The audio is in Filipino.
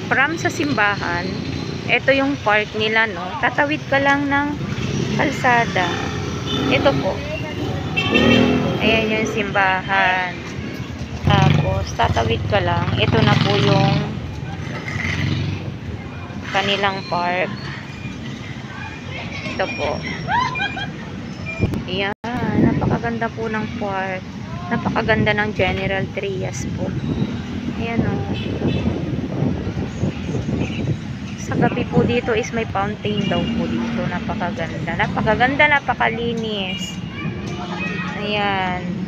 from sa simbahan, ito yung park nila, no? Tatawid ka lang ng kalsada. Ito po. Ayan yung simbahan. Tapos, tatawid ka lang. Ito na po yung kanilang park. Ito po. Ayan. Napakaganda po ng park. Napakaganda ng General Trias po. Ayan o. Sa gabi po dito is may fountain daw po dito. Napakaganda. Napakaganda, napakalinis. Ayan.